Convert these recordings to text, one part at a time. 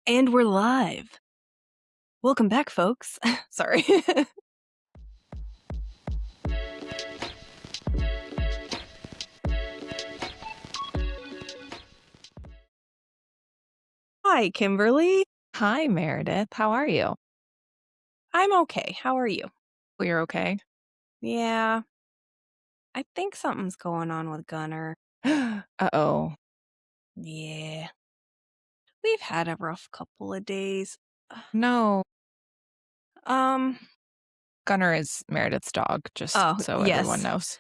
And we're live. Welcome back, folks. Sorry. Hi, Kimberly. Hi, Meredith. How are you? I'm okay. How are you? Well, you're okay? Yeah, I think something's going on with Gunner. Uh-oh. Yeah, we've had a rough couple of days. No. Um, Gunner is Meredith's dog, just oh, so everyone yes. knows.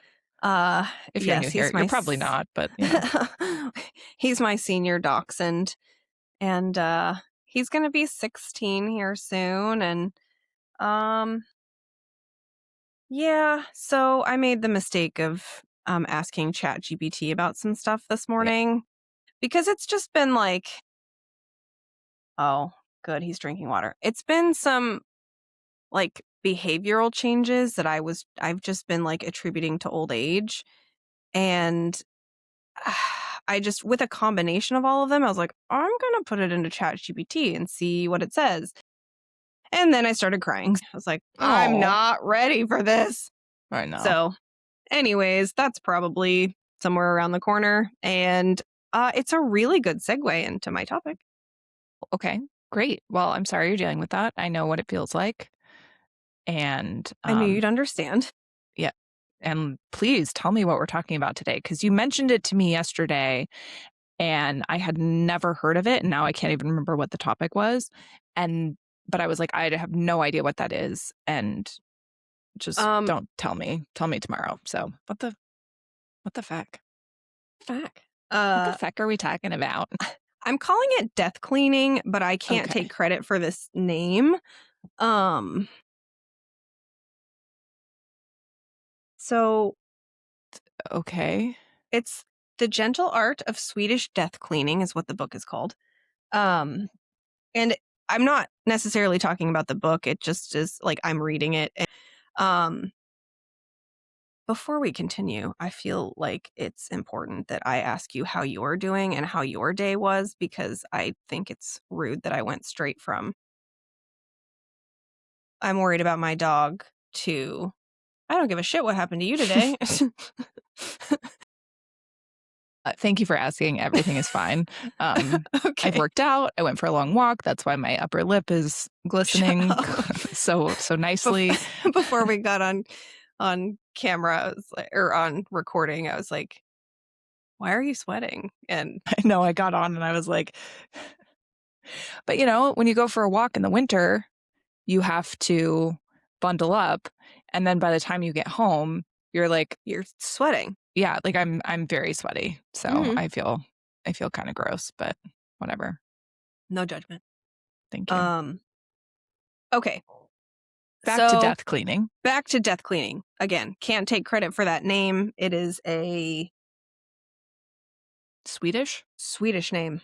If you're new Yes, here, you're probably not, but he's my senior dachshund, and he's gonna be 16 here soon, and um yeah, so I made the mistake of asking ChatGPT about some stuff this yeah. morning because it's just been like, oh, good, he's drinking water. It's been some like behavioral changes that I've just been like attributing to old age. And I just, with a combination of all of them, I was like, I'm going to put it into ChatGPT and see what it says. And then I started crying. I was like, I'm Oh, not ready for this. I know. So anyways, that's probably somewhere around the corner. And it's a really good segue into my topic. Okay, great. Well, I'm sorry you're dealing with that. I know what it feels like. And I knew you'd understand. yeah. And please tell me what we're talking about today, because you mentioned it to me yesterday and I had never heard of it. And now I can't even remember what the topic was. But I was like, I have no idea what that is. And just don't tell me. Tell me tomorrow. So what the fuck? Fuck. What the fuck are we talking about? I'm calling it death cleaning, but I can't Okay. take credit for this name. So Okay. it's The Gentle Art of Swedish Death Cleaning is what the book is called. And I'm not necessarily talking about the book. It just is like I'm reading it. Before we continue, I feel like it's important that I ask you how you're doing and how your day was, because I think it's rude that I went straight from I'm worried about my dog to I don't give a shit what happened to you today. Thank you for asking. Everything is fine. Okay. I've worked out. I went for a long walk. That's why my upper lip is glistening so nicely. Before we got on camera, I was like, or on recording, I was like, "Why are you sweating?" And I know I got on and I was like, but when you go for a walk in the winter, you have to bundle up. And then by the time you get home, you're like, you're sweating. yeah, like I'm very sweaty. So Mhm. I feel kind of gross, but whatever. No judgment. Thank you. Okay. Back to death cleaning. Back to death cleaning. Again, can't take credit for that name. It is a Swedish name.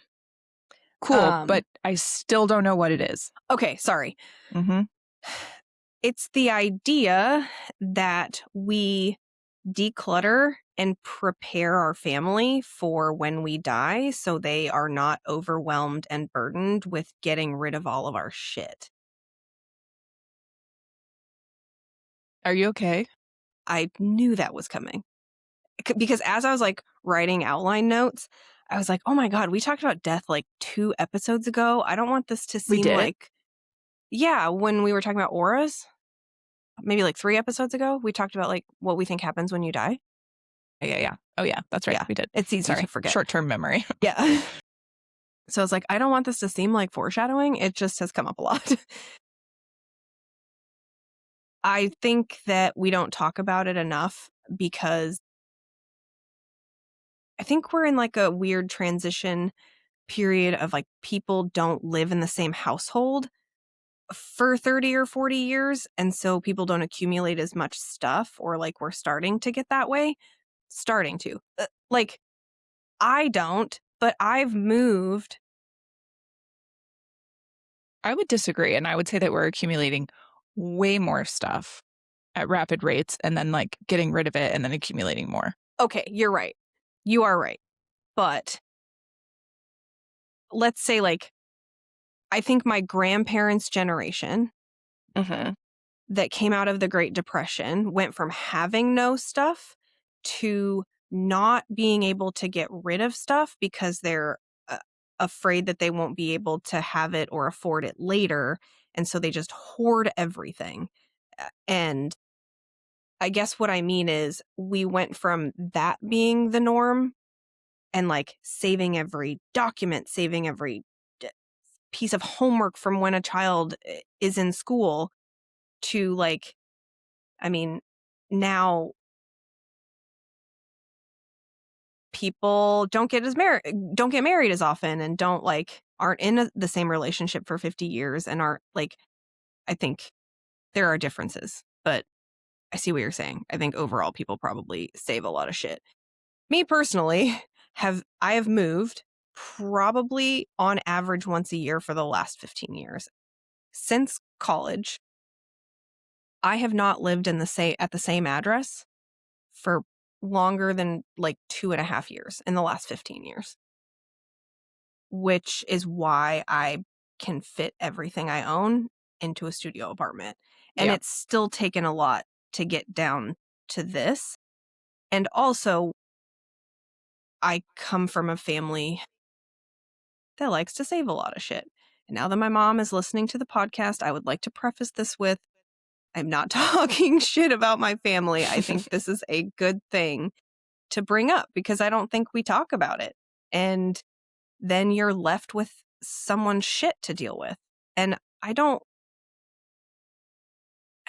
Cool, but I still don't know what it is. Okay, sorry. Mm-hmm. It's the idea that we declutter and prepare our family for when we die so they are not overwhelmed and burdened with getting rid of all of our shit. Are you okay? I knew that was coming. Because as I was like writing outline notes, I was like, oh my God, we talked about death like 2 episodes ago. I don't want this to We seem did? like, yeah, when we were talking about auras, maybe like 3 episodes ago, we talked about like what we think happens when you die. Yeah. Oh yeah, that's right. Yeah, We did. it's easy to forget. Short-term memory. Yeah. So I was like, I don't want this to seem like foreshadowing. It just has come up a lot. I think that we don't talk about it enough because I think we're in like a weird transition period of like people don't live in the same household for 30 or 40 years. And so people don't accumulate as much stuff, or like we're starting to get that way. Starting to. Like, I don't, but I've moved. I would disagree, and I would say that we're accumulating way more stuff at rapid rates and then like getting rid of it and then accumulating more. Okay, you're right. You are right. But let's say like I think my grandparents' generation Mm-hmm. that came out of the Great Depression went from having no stuff to not being able to get rid of stuff because they're afraid that they won't be able to have it or afford it later. And so they just hoard everything. And I guess what I mean is we went from that being the norm and like saving every document, saving every piece of homework from when a child is in school to like, I mean, now people don't get married as often and aren't in the same relationship for 50 years and aren't like, I think there are differences, but I see what you're saying. I think overall people probably save a lot of shit. Me personally, I have moved probably on average once a year for the last 15 years. Since college, I have not lived at the same address for longer than like 2.5 years in the last 15 years, which is why I can fit everything I own into a studio apartment. And Yeah. it's still taken a lot to get down to this. And also, I come from a family that likes to save a lot of shit. And now that my mom is listening to the podcast, I would like to preface this with I'm not talking shit about my family. I think this is a good thing to bring up because I don't think we talk about it. And then you're left with someone's shit to deal with. And I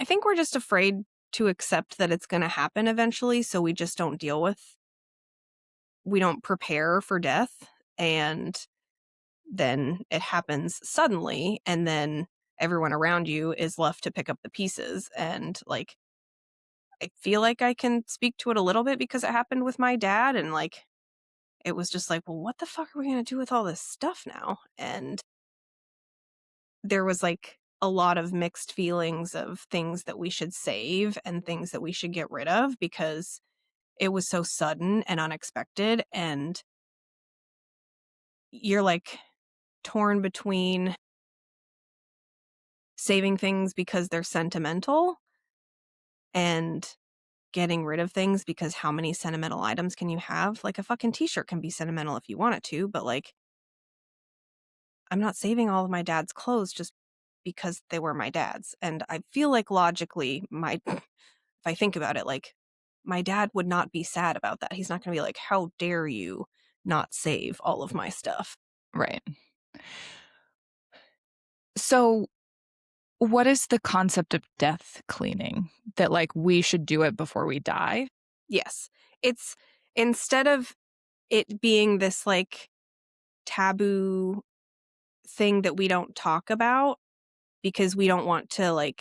think we're just afraid to accept that it's going to happen eventually. So we just we don't prepare for death. And then it happens suddenly. And then everyone around you is left to pick up the pieces. And like, I feel like I can speak to it a little bit because it happened with my dad. And like, it was just like, well, what the fuck are we going to do with all this stuff now? And there was like a lot of mixed feelings of things that we should save and things that we should get rid of because it was so sudden and unexpected. And you're like torn between saving things because they're sentimental and getting rid of things because how many sentimental items can you have? Like a fucking t-shirt can be sentimental if you want it to, but like I'm not saving all of my dad's clothes just because they were my dad's. And I feel like logically if I think about it, like my dad would not be sad about that. He's not going to be like, how dare you not save all of my stuff? Right. So, what is the concept of death cleaning? That like we should do it before we die? Yes. It's instead of it being this like taboo thing that we don't talk about because we don't want to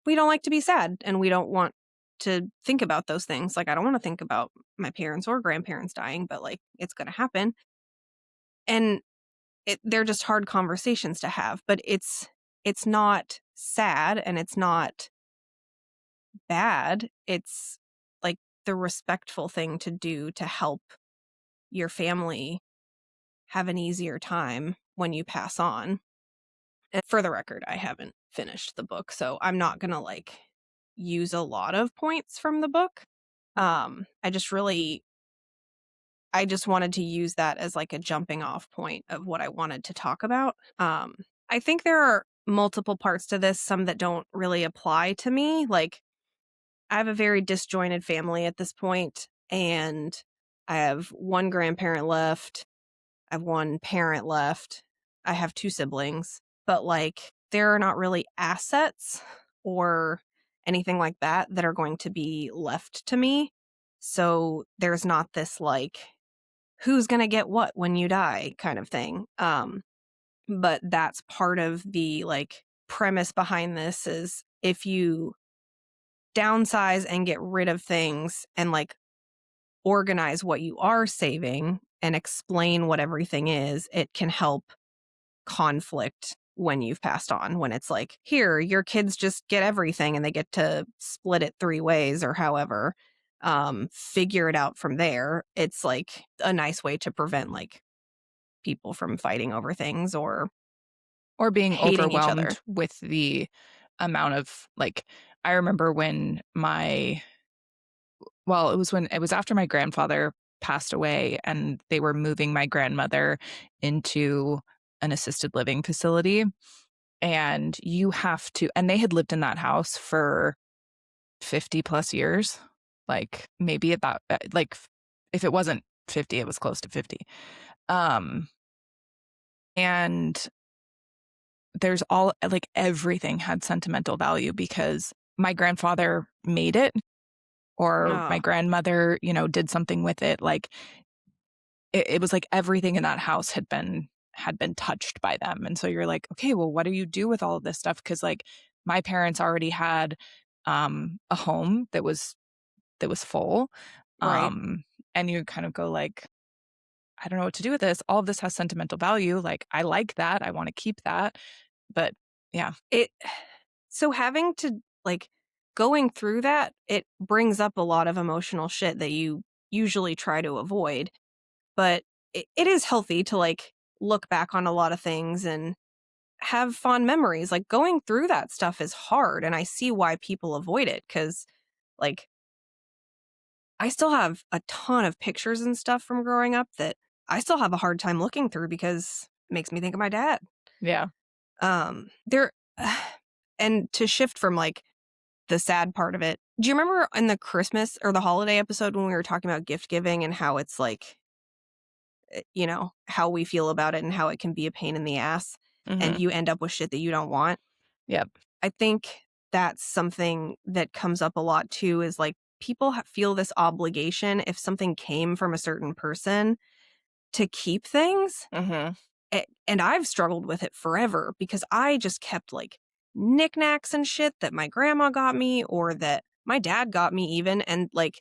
we don't like to be sad and we don't want to think about those things. Like I don't want to think about my parents or grandparents dying, but like it's going to happen. And they're just hard conversations to have, but it's not sad and it's not bad. It's like the respectful thing to do to help your family have an easier time when you pass on. And for the record, I haven't finished the book, so I'm not going to like use a lot of points from the book. I just wanted to use that as like a jumping off point of what I wanted to talk about. I think there are multiple parts to this, some that don't really apply to me. Like I have a very disjointed family at this point, and I have one grandparent left. I have one parent left. I have two siblings, but like there are not really assets or anything like that that are going to be left to me. So there's not this like who's going to get what when you die kind of thing. But that's part of the like premise behind this is if you downsize and get rid of things and like organize what you are saving and explain what everything is, it can help conflict when you've passed on, when it's like, here, your kids just get everything and they get to split it 3 ways or however, figure it out from there. It's like a nice way to prevent like people from fighting over things or Or being hating each other. overwhelmed with the amount of, like, I remember when it was after my grandfather passed away and they were moving my grandmother into an assisted living facility, and they had lived in that house for 50 plus years. Like, maybe about, like, if it wasn't 50, it was close to 50. Um, and there's all, like, everything had sentimental value because my grandfather made it, or my Oh, grandmother, did something with it. Like, it was like everything in that house had been touched by them. And so you're like, okay, well, what do you do with all of this stuff? Because, like, my parents already had a home that was full. right. Um, and you kind of go like, I don't know what to do with this. All of this has sentimental value. Like, I like that. I want to keep that. But yeah. It so having to like going through that, it brings up a lot of emotional shit that you usually try to avoid. But it is healthy to like look back on a lot of things and have fond memories. Like going through that stuff is hard, and I see why people avoid it because like I still have a ton of pictures and stuff from growing up that I still have a hard time looking through because it makes me think of my dad. Yeah. There and to shift from like the sad part of it. Do you remember in the Christmas or the holiday episode when we were talking about gift giving and how it's like, how we feel about it and how it can be a pain in the ass and Hmm. you end up with shit that you don't want? Yep. I think that's something that comes up a lot too is like people feel this obligation if something came from a certain person to keep things. Hmm. And I've struggled with it forever because I just kept like knickknacks and shit that my grandma got me or that my dad got me even. And like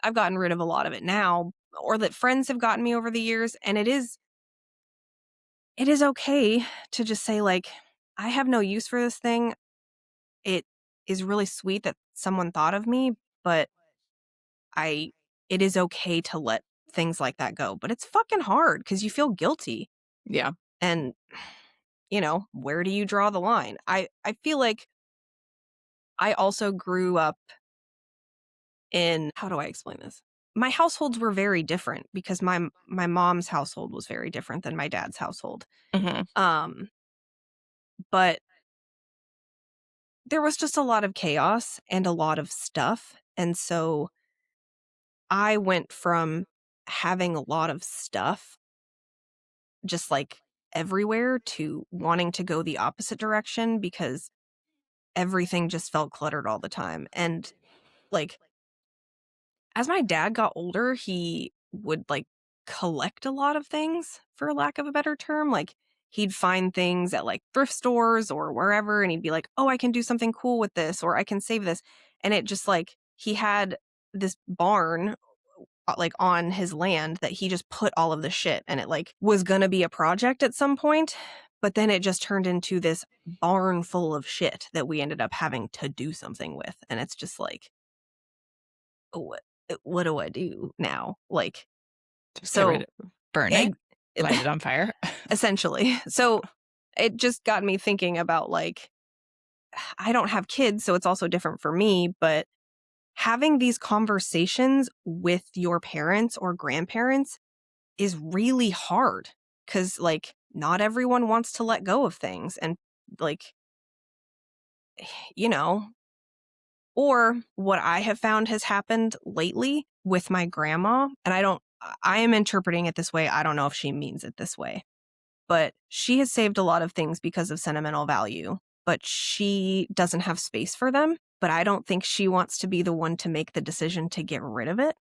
I've gotten rid of a lot of it now or that friends have gotten me over the years. And it is okay to just say like, I have no use for this thing. It is really sweet that someone thought of me, but I it is okay to let things like that go. But it's fucking hard because you feel guilty. Yeah. And where do you draw the line? I feel like I also grew up in how do I explain this? My households were very different because my mom's household was very different than my dad's household. Hmm. Um, but there was just a lot of chaos and a lot of stuff. And so I went from having a lot of stuff just like everywhere to wanting to go the opposite direction because everything just felt cluttered all the time. And like as my dad got older, he would like collect a lot of things for lack of a better term. Like he'd find things at like thrift stores or wherever and he'd be like, "Oh, I can do something cool with this or I can save this." And it just like he had this barn like on his land that he just put all of the shit and it like was going to be a project at some point, but then it just turned into this barn full of shit that we ended up having to do something with. And it's just like what what do I do now? Like, Just get rid so of burn it, egg light it on fire. essentially. So it just got me thinking about like I don't have kids, so it's also different for me, but having these conversations with your parents or grandparents is really hard cuz like not everyone wants to let go of things and like you know or what I have found has happened lately with my grandma, and I am interpreting it this way. I don't know if she means it this way, but she has saved a lot of things because of sentimental value, but she doesn't have space for them. But I don't think she wants to be the one to make the decision to get rid of it.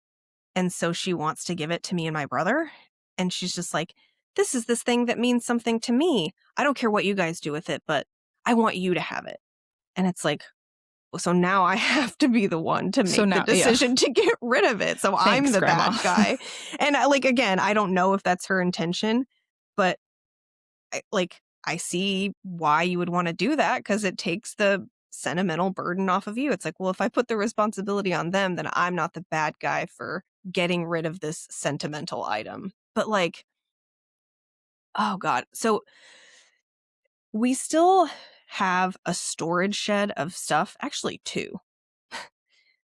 And so she wants to give it to me and my brother. And she's just like, this is this thing that means something to me. I don't care what you guys do with it, but I want you to have it. And it's like, so now I have to be the one to So make the now, yeah. decision to get rid of it. So I'm Thanks, the Grandma. bad guy. And like, again, I don't know if that's her intention, but I see why you would want to do that because it takes the sentimental burden off of you. It's like, well, if I put the responsibility on them, then I'm not the bad guy for getting rid of this sentimental item. But like, oh God. So We still have a storage shed of stuff, actually 2.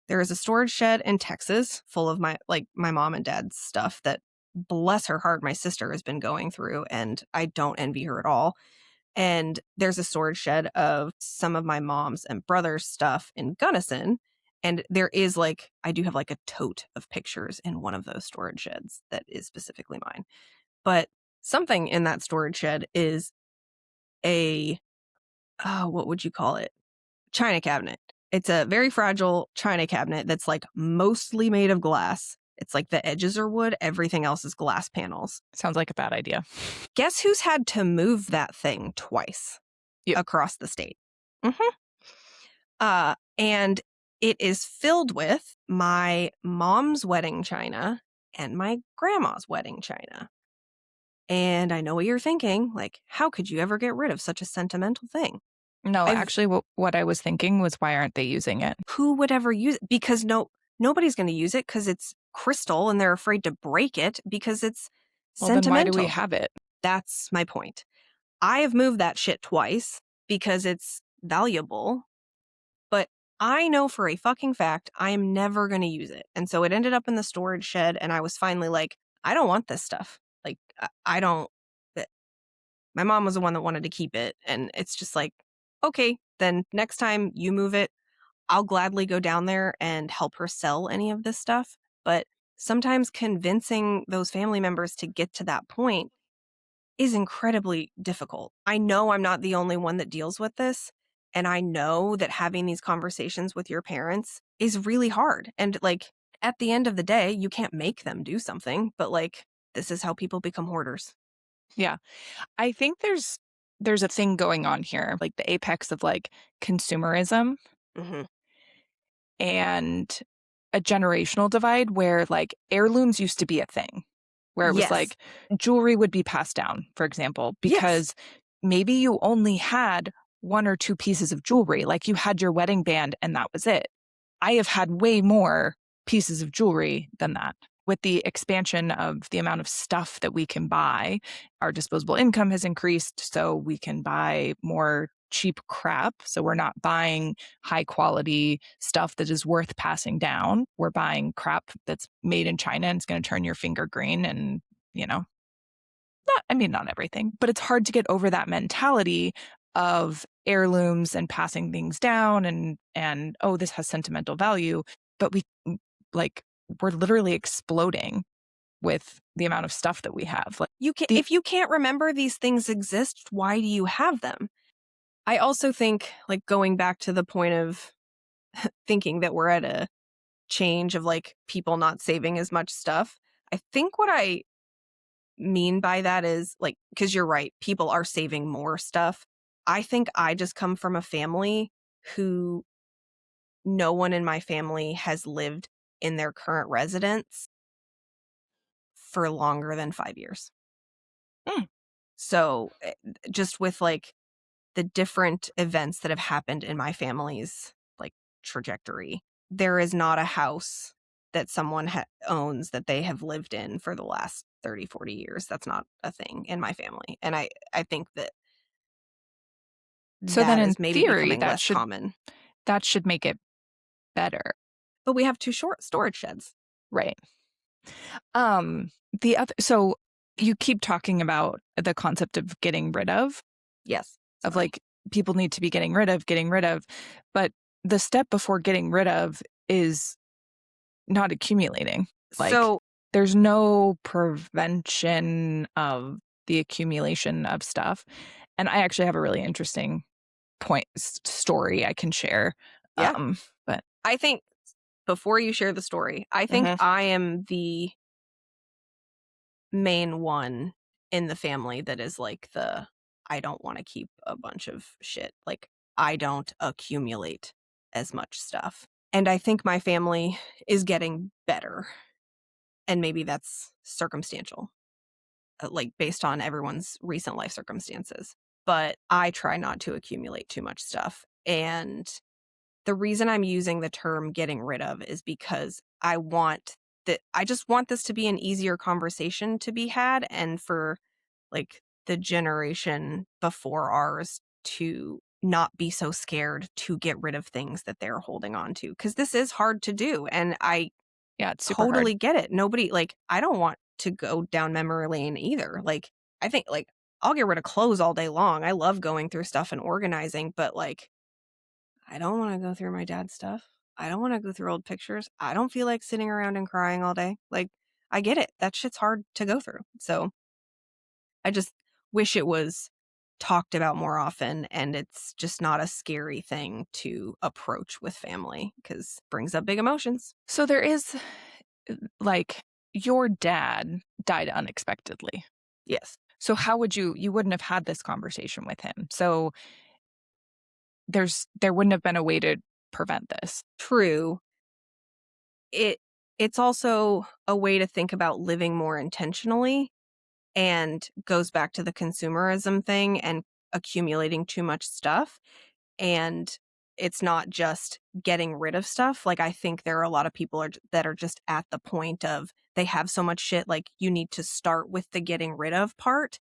There is a storage shed in Texas full of my mom and dad's stuff that, bless her heart, my sister has been going through, and I don't envy her at all. And there's a storage shed of some of my mom's and brother's stuff in Gunnison. And there is I do have a tote of pictures in one of those storage sheds that is specifically mine. But something in that storage shed is a, what would you call it? China cabinet. It's a very fragile china cabinet that's mostly made of glass. It's the edges are wood, everything else is glass panels. Sounds like a bad idea. Guess who's had to move that thing twice across the state? And it is filled with my mom's wedding china and my grandma's wedding china. And I know what you're thinking, how could you ever get rid of such a sentimental thing? No, actually, what I was thinking was, why aren't they using it? Who would ever use it? Because nobody's going to use it because it's crystal and they're afraid to break it because it's sentimental. Then why do we have it? That's my point. I have moved that shit twice because it's valuable, but I know for a fucking fact I am never going to use it. And so it ended up in the storage shed, and I was finally I don't want this stuff. I don't. My mom was the one that wanted to keep it, and it's just okay, then next time you move it, I'll gladly go down there and help her sell any of this stuff. But sometimes convincing those family members to get to that point is incredibly difficult. I know I'm not the only one that deals with this. And I know that having these conversations with your parents is really hard. And at the end of the day, you can't make them do something, but this is how people become hoarders. Yeah. I think there's a thing going on here, the apex of consumerism and a generational divide where heirlooms used to be a thing, where it was jewelry would be passed down, for example, because maybe you only had 1 or 2 pieces of jewelry, you had your wedding band and that was it. I have had way more pieces of jewelry than that. With the expansion of the amount of stuff that we can buy, our disposable income has increased, so we can buy more cheap crap. So we're not buying high quality stuff that is worth passing down. We're buying crap that's made in China and it's going to turn your finger green and, not everything, but it's hard to get over that mentality of heirlooms and passing things down and oh, this has sentimental value. But we're literally exploding with the amount of stuff that we have. If you can't remember these things exist, why do you have them? I also think, going back to the point of thinking that we're at a change of people not saving as much stuff, I think what I mean by that is because you're right, people are saving more stuff. I think I just come from a family who no one in my family has lived in their current residence for longer than 5 years. So just with the different events that have happened in my family's trajectory, there is not a house that someone owns that they have lived in for the last 30, 40 years. That's not a thing in my family. And I think that so then in maybe theory, becoming less common. That should make it better. But we have 2 short storage sheds. Right. So you keep talking about the concept of getting rid of. Yes. Of people need to be getting rid of, but the step before getting rid of is not accumulating. So there's no prevention of the accumulation of stuff. And I actually have a really interesting story I can share. Yeah. But I think before you share the story, I think I am the main one in the family that is I don't want to keep a bunch of shit. I don't accumulate as much stuff. And I think my family is getting better. And maybe that's circumstantial, based on everyone's recent life circumstances. But I try not to accumulate too much stuff. And the reason I'm using the term getting rid of is because I just want this to be an easier conversation to be had, and for the generation before ours to not be so scared to get rid of things that they're holding on to. Because this is hard to do. And I Yeah, it's super hard. totally get it. Nobody, like, I don't want to go down memory lane either. Like, I think, like, I'll get rid of clothes all day long. I love going through stuff and organizing, but, like, I don't want to go through my dad's stuff. I don't want to go through old pictures. I don't feel like sitting around and crying all day. Like, I get it. That shit's hard to go through. So I just wish it was talked about more often, and it's just not a scary thing to approach with family because it brings up big emotions. So there is, like, your dad died unexpectedly. Yes. So how would you wouldn't have had this conversation with him. So there wouldn't have been a way to prevent this. True. It's also a way to think about living more intentionally, and goes back to the consumerism thing and accumulating too much stuff. And it's not just getting rid of stuff. Like, I think there are a lot of people that are just at the point of they have so much shit. Like, you need to start with the getting rid of part,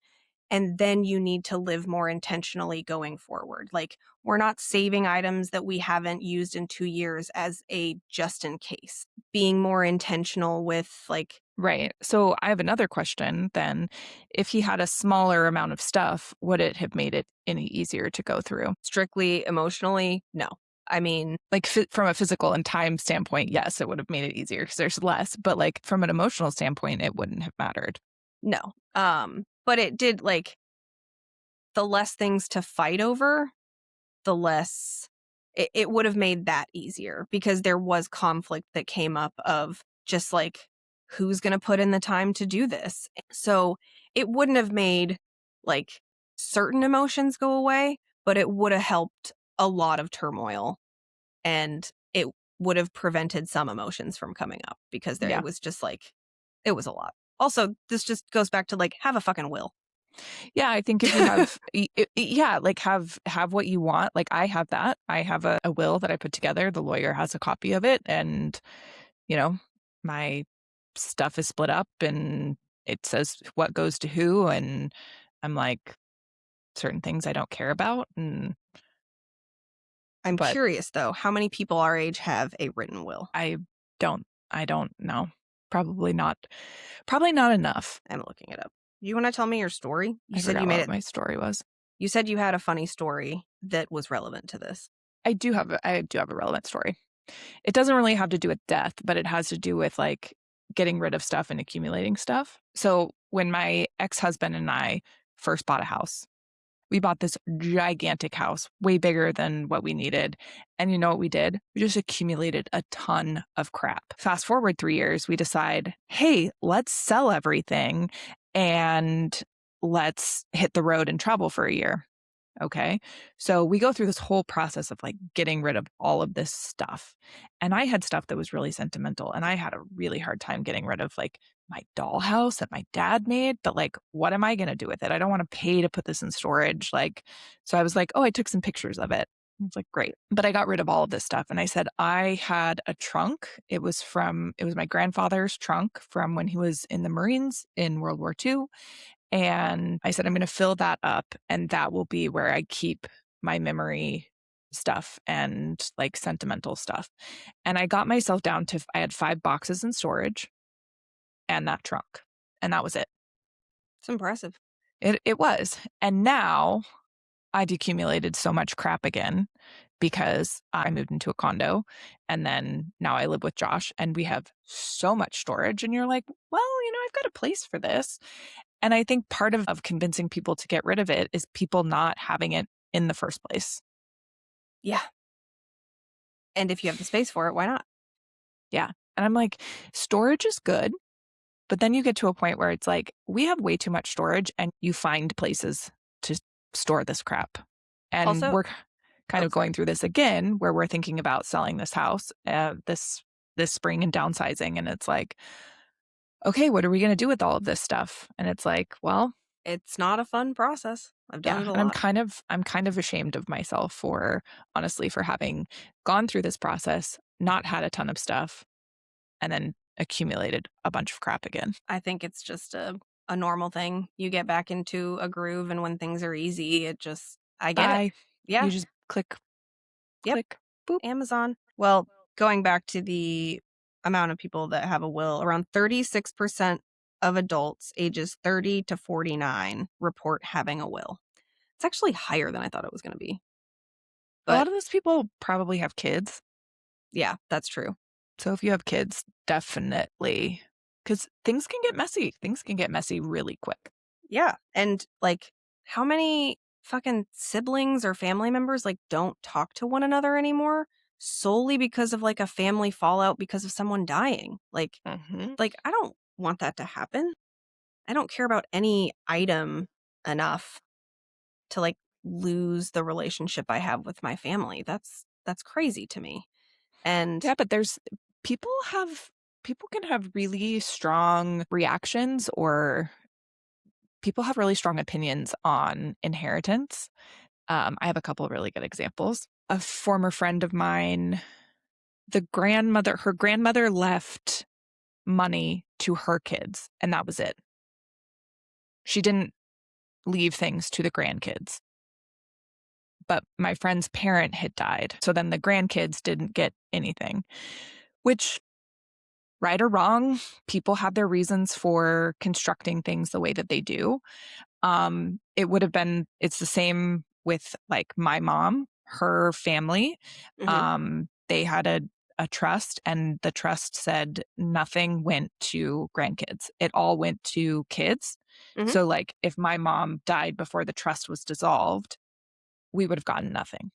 and then you need to live more intentionally going forward. Like, we're not saving items that we haven't used in 2 years as a just in case. Being more intentional with, like, Right. So I have another question then. If he had a smaller amount of stuff, would it have made it any easier to go through? strictly emotionally, no. I mean, Like from a physical and time standpoint, yes, it would have made it easier because there's less. But like from an emotional standpoint, it wouldn't have mattered. no. But it did, like, the less things to fight over, the less it would have made that easier, because there was conflict that came up of just like, who's going to put in the time to do this? So it wouldn't have made, like, certain emotions go away, but it would have helped a lot of turmoil, and it would have prevented some emotions from coming up, because it Yeah. was just like, it was a lot. Also, this just goes back to, like, have a fucking will. Yeah, I think if you have, yeah, like have what you want. Like I have that. I have a will that I put together. The lawyer has a copy of it, and you know, my stuff is split up, and it says what goes to who, and I'm like certain things I don't care about, and I'm but curious, though, how many people our age have a written will? I don't I don't know. Probably not. Probably not enough. I'm looking it up. You want to tell me your story? I forgot what my story was. You said you had a funny story that was relevant to this. I do have a relevant story. It doesn't really have to do with death, but it has to do with like getting rid of stuff and accumulating stuff. So when my ex-husband and I first bought a house, we bought this gigantic house, way bigger than what we needed. And you know what we did? We just accumulated a ton of crap. Fast forward 3 years, we decide, hey, let's sell everything and let's hit the road and travel for a year. Okay. So we go through this whole process of like getting rid of all of this stuff. And I had stuff that was really sentimental. And I had a really hard time getting rid of like my dollhouse that my dad made. But like, what am I going to do with it? I don't want to pay to put this in storage. Like, so I was like, oh, I took some pictures of it. It's like, great. But I got rid of all of this stuff. And I said, I had a trunk. It was my grandfather's trunk from when he was in the Marines in World War II. And I said, I'm going to fill that up, and that will be where I keep my memory stuff and like sentimental stuff. And I got myself down to, I had 5 boxes in storage and that trunk. And that was it. It's impressive. It was. And now I'd accumulated so much crap again because I moved into a condo, and then now I live with Josh and we have so much storage. And you're like, well, I've got a place for this. And I think part of convincing people to get rid of it is people not having it in the first place. Yeah. And if you have the space for it, why not? Yeah. And I'm like, storage is good. But then you get to a point where it's like, we have way too much storage, and you find places to store this crap. And Also, we're kind of going through this again, where we're thinking about selling this house this spring and downsizing. And it's like, okay, what are we going to do with all of this stuff? And it's like, well, it's not a fun process. I've done yeah, it a and lot. I'm kind of ashamed of myself for honestly for having gone through this process, not had a ton of stuff, and then accumulated a bunch of crap again. I think it's just a normal thing. You get back into a groove, and when things are easy, it just I get it. Bye. Yeah. You just click, Yep. click, boop. Amazon. Well, going back to the amount of people that have a will, around 36% of adults ages 30 to 49 report having a will. It's actually higher than I thought it was going to be. A But lot of those people probably have kids. yeah, that's true. So if you have kids, definitely, because things can get messy. Things can get messy really quick. Yeah. And like, how many fucking siblings or family members like don't talk to one another anymore solely because of like a family fallout because of someone dying? Mm-hmm. Like I don't want that to happen. I don't care about any item enough to like lose the relationship I have with my family. That's crazy to me. And Yeah, but there's people have people can have really strong reactions, or people have really strong opinions on inheritance. I have a couple of really good examples. A former friend of mine, her grandmother left money to her kids, and that was it. She didn't leave things to the grandkids. But my friend's parent had died. So then the grandkids didn't get anything, which, right or wrong, people have their reasons for constructing things the way that they do. It's the same with like my mom, her family. mhm, They had a trust, and the trust said nothing went to grandkids. It all went to kids. mhm. So like if my mom died before the trust was dissolved, we would have gotten nothing.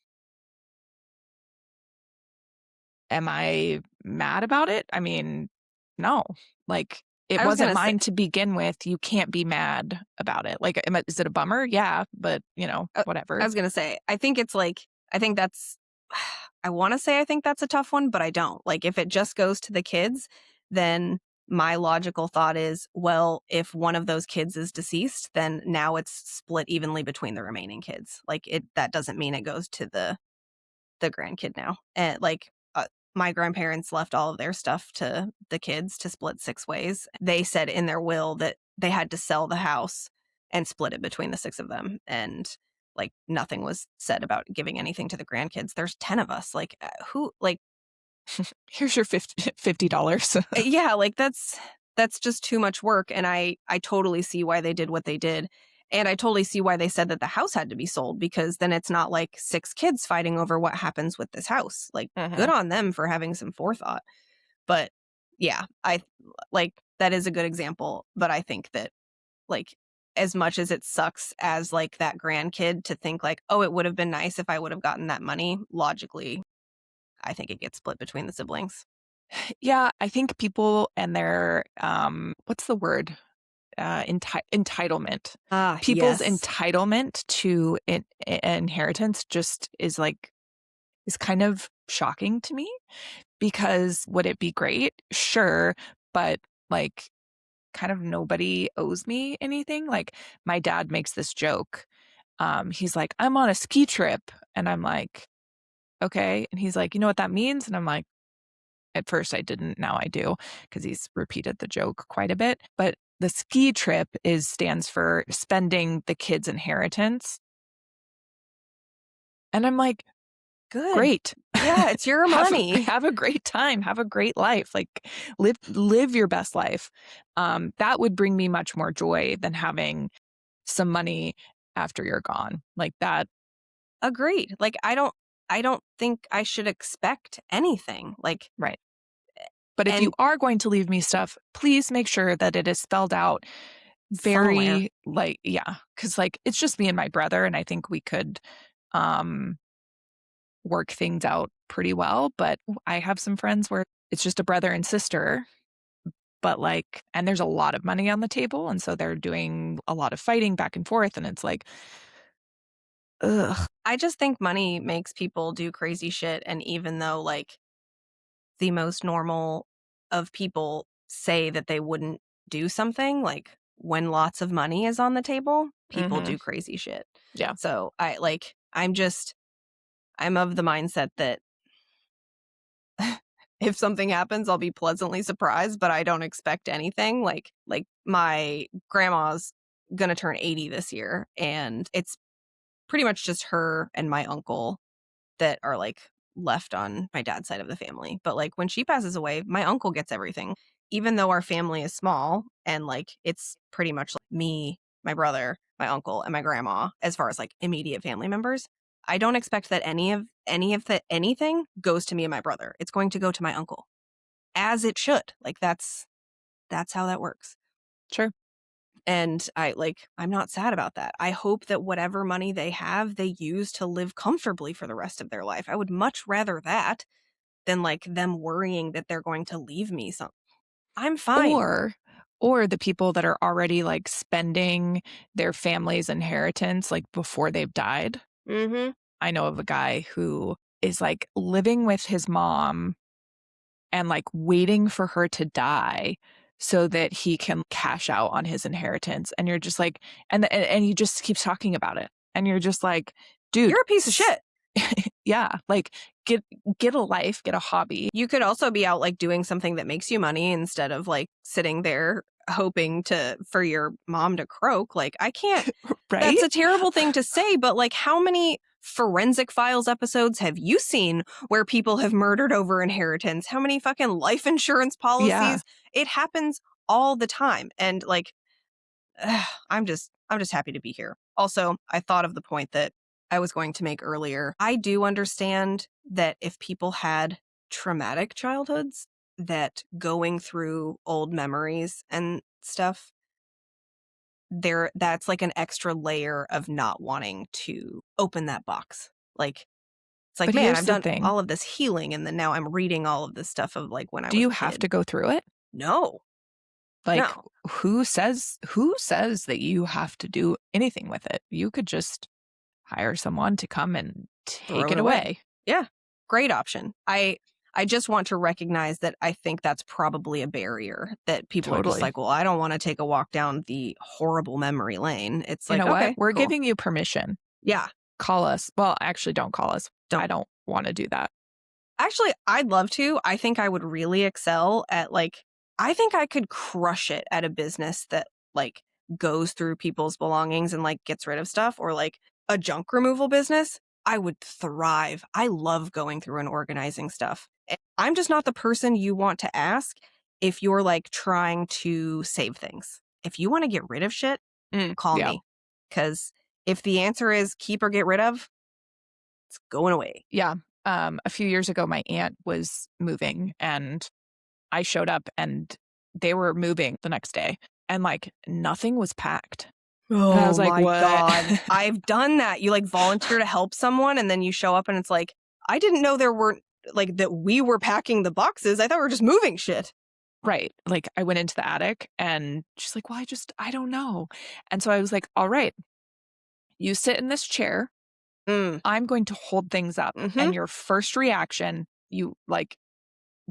Am I mad about it? I mean, no. Like, it I was wasn't gonna say mine to begin with. You can't be mad about it. Like, is it a bummer? Yeah, but, I whatever. was gonna say, I think it's like, I think that's, I want to say I think that's a tough one, but I don't. Like, if it just goes to the kids, then my logical thought is, well, if one of those kids is deceased, then now it's split evenly between the remaining kids. Like, that doesn't mean it goes to the grandkid now. And like, my grandparents left all of their stuff to the kids to split 6 ways. They said in their will that they had to sell the house and split it between the 6 of them. And like nothing was said about giving anything to the grandkids. There's 10 of us. Like who like Here's your $50. yeah, like that's just too much work, and I totally see why they did what they did. And I totally see why they said that the house had to be sold, because then it's not like 6 kids fighting over what happens with this house. Like good Mhm. on them for having some forethought. But yeah, I like that is a good example, but I think that like as much as it sucks as like that grandkid to think like, "Oh, it would have been nice if I would have gotten that money," logically, I think it gets split between the siblings. Yeah, I think people and their, what's the word? Entitlement. Ah, People's yes. entitlement to inheritance just is kind of shocking to me, because would it be great? Sure, but like kind of nobody owes me anything. Like my dad makes this joke. He's like, I'm on a ski trip. And I'm like, okay. And he's like, you know what that means? And I'm like, at first I didn't, now I do, because he's repeated the joke quite a bit. But the ski trip stands for spending the kid's inheritance. And I'm like, Good. great. Yeah, it's your have money. have a great time, have a great life, like live your best life. That would bring me much more joy than having some money after you're gone, like that. Agreed. Like I don't think I should expect anything. Like Right. But if you and are going to leave me stuff, please make sure that it is spelled out somewhere. very, like, yeah, because like it's just me and my brother, and I think we could um work things out pretty well. But I have some friends where it's just a brother and sister, but like, and there's a lot of money on the table, and so they're doing a lot of fighting back and forth, and it's like, ugh. I just think money makes people do crazy shit, and even though like the most normal of people say that they wouldn't do something, like when lots of money is on the table, people Hmm. do crazy shit. Yeah. So I'm of the mindset that if something happens, I'll be pleasantly surprised, but I don't expect anything. Like my grandma's gonna turn 80 this year, and it's pretty much just her and my uncle that are like left on my dad's side of the family. But like when she passes away, my uncle gets everything, even though our family is small and like it's pretty much like me, my brother, my uncle, and my grandma as far as like immediate family members. I don't expect that anything goes to me and my brother. It's going to go to my uncle, as it should. Like that's how that works. Sure. And I'm not sad about that. I hope that whatever money they have, they use to live comfortably for the rest of their life. I would much rather that than like them worrying that they're going to leave me some. I'm fine. Or the people that are already like spending their family's inheritance like before they've died. Mm-hmm. I know of a guy who is like living with his mom and like waiting for her to die so that he can cash out on his inheritance. And you're just like, and he just keeps talking about it. And you're just like, dude, You're a piece of shit. Yeah, like get a life, get a hobby. You could also be out like doing something that makes you money instead of like sitting there hoping for your mom to croak. Like I can't. Right? That's a terrible thing to say, but like how many Forensic Files episodes have you seen where people have murdered over inheritance? How many fucking life insurance policies? Yeah. It happens all the time. And like I'm just happy to be here. Also, I thought of the point that I was going to make earlier. I do understand that if people had traumatic childhoods, that going through old memories and stuff, that's like an extra layer of not wanting to open that box. Like it's like, But man, here's I've the done thing. all of this healing and then now I'm reading all of this stuff of like when I was Do you a have kid. to go through it? No. Like No. who says that you have to do anything with it? You could just hire someone to come and take it away. Yeah. Great option. I just want to recognize that I think that's probably a barrier that people are just Totally. like, well, I don't want to take a walk down the horrible memory lane. It's You like, know what? okay, We're cool. giving you permission. Yeah. Call us. Well, actually, don't call us. I don't want to do that. Actually, I'd love to. I think I would really excel at like, I think I could crush it at a business that like goes through people's belongings and like gets rid of stuff, or like a junk removal business. I would thrive. I love going through and organizing stuff. I'm just not the person you want to ask if you're like trying to save things. If you want to get rid of shit, call me. Because if the answer is keep or get rid of, it's going away. Yeah. A few years ago, my aunt was moving and I showed up and they were moving the next day and like nothing was packed. Oh, and I was like, my what? God. I've done that. You like volunteer to help someone and then you show up and it's like, I didn't know there weren't like that we were packing the boxes. I thought we were just moving shit. Right. Like I went into the attic and she's like, well, I don't know. And so I was like, all right, you sit in this chair. I'm going to hold things up. And your first reaction,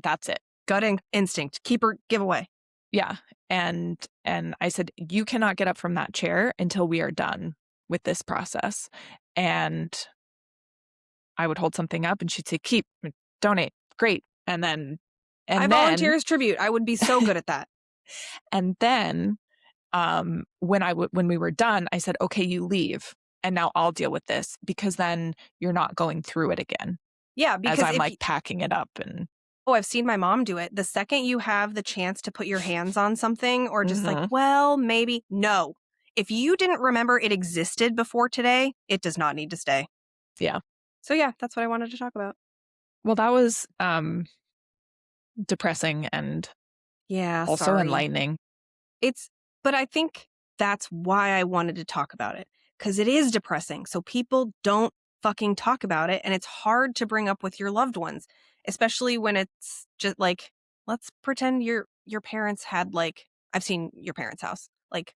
that's it. Gut instinct, keep or give away. Yeah. And I said, you cannot get up from that chair until we are done with this process. And I would hold something up and she'd say, keep, donate, great. And then I volunteer as tribute. I would be so good at that. And then when we were done, I said, okay, you leave. And now I'll deal with this because then you're not going through it again. Yeah, because as I'm like packing it up and. Oh, I've seen my mom do it. The second you have the chance to put your hands on something or just like, well, maybe. No. If you didn't remember it existed before today, it does not need to stay. Yeah. So yeah, that's what I wanted to talk about. Well, that was depressing and also enlightening. But I think that's why I wanted to talk about it. Because it is depressing. So people don't fucking talk about it. And it's hard to bring up with your loved ones. Especially when it's just like, let's pretend your parents had like, I've seen your parents' house. Like,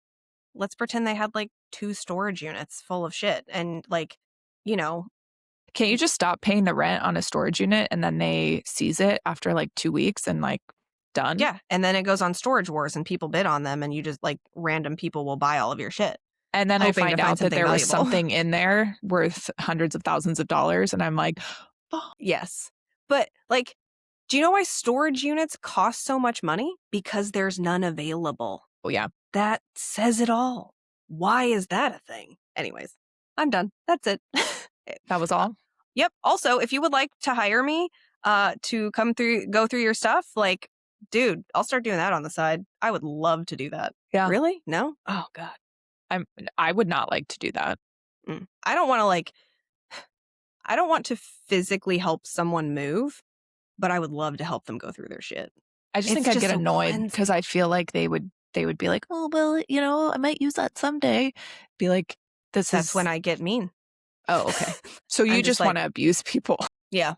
let's pretend they had like 2 storage units full of shit. And like, you know. Can't you just stop paying the rent on a storage unit and then they seize it after like 2 weeks and like done? Yeah. And then it goes on Storage Wars and people bid on them and you just like random people will buy all of your shit. And then I find out that there was something in there worth hundreds of thousands of dollars. And I'm like, oh. Yes. But like, do you know why storage units cost so much money? Because there's none available. Oh, yeah. That says it all. Why is that a thing? Anyways, I'm done. That's it. That was all? Yep. Also, if you would like to hire me to go through your stuff, like, dude, I'll start doing that on the side. I would love to do that. Yeah. Really? No? Oh, God. I would not like to do that. I don't want to physically help someone move, but I would love to help them go through their shit. I just think I'd get annoyed because I feel like they would be like, oh, well, I might use that someday. Be like, that's when I get mean. Oh, okay. So you just want to abuse people. Yeah.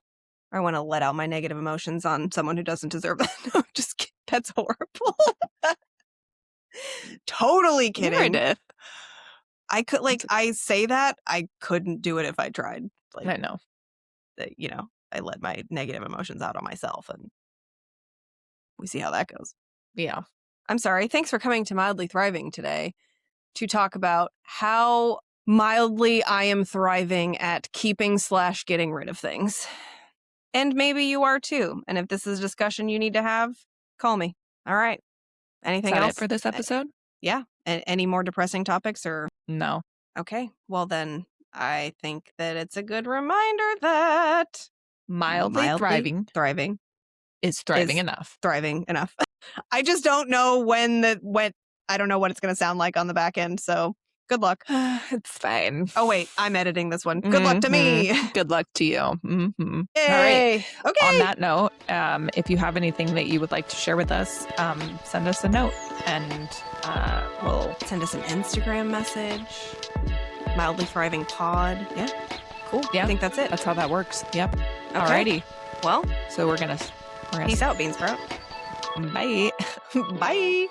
I want to let out my negative emotions on someone who doesn't deserve that. No, just kidding. That's horrible. Totally kidding. Meredith. I could I say that I couldn't do it if I tried. I know. I let my negative emotions out on myself, and we see how that goes. Yeah. I'm sorry. Thanks for coming to Mildly Thriving today to talk about how mildly I am thriving at keeping/getting rid of things. And maybe you are too. And if this is a discussion you need to have, call me. All right. Anything else? Is that it for this episode? Yeah. Any more depressing topics or? No. Okay. Well, then I think that it's a good reminder that mildly thriving is thriving enough. Thriving enough. I just don't know when I don't know what it's going to sound like on the back end. So good luck. It's fine. Oh, wait, I'm editing this one. Good luck to me. Good luck to you. Mm-hmm. Yay. All right. Okay. On that note, if you have anything that you would like to share with us, send us a note and we'll send us an Instagram message. Mildly Thriving Pod. Yeah. Cool. Yeah. I think that's it. That's how that works. Yep. Okay. Alrighty. Well, so we're gonna peace out, Beansprout. Bye. Bye.